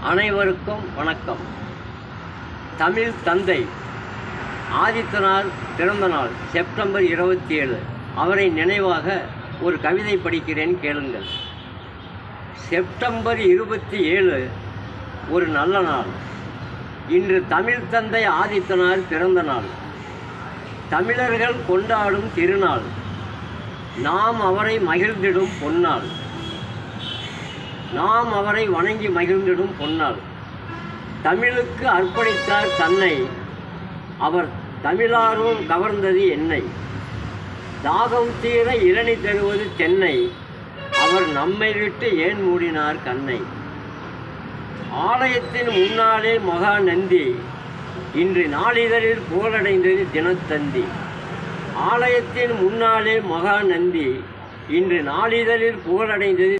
அனைவருக்கும் வணக்கம். தமிழ் தந்தை ஆதித்தனார் பிறந்த நாள் செப்டம்பர் 27. அவரை நினைவாக ஒரு கவிதை படிக்கிறேன், கேளுங்கள். செப்டம்பர் 27 ஒரு நல்ல நாள். இன்று தமிழ் தந்தை ஆதித்தனார் பிறந்த நாள். தமிழர்கள் கொண்டாடும் திருநாள். நாம் அவரை மகிழ்ந்திடும் பொன்னாள். நாம் அவரை வணங்கி மகிழ்ந்திடும் பொன்னாள். தமிழுக்கு அர்ப்பணித்தார் தன்னை, அவர் தமிழாரோர் கவர்ந்தது என்னை. தாகம் தீர இளநி தருவது தென்னை, அவர் நம்மை விட்டு ஏன் மூடினார் கண்ணை. ஆலயத்தின் முன்னாலே மகா நந்தி, இன்று நாளிதழில் புகழடைந்தது தினத்தந்தி. ஆலயத்தின் முன்னாலே மகா நந்தி, இன்று நாளிதழில் புகழடைந்தது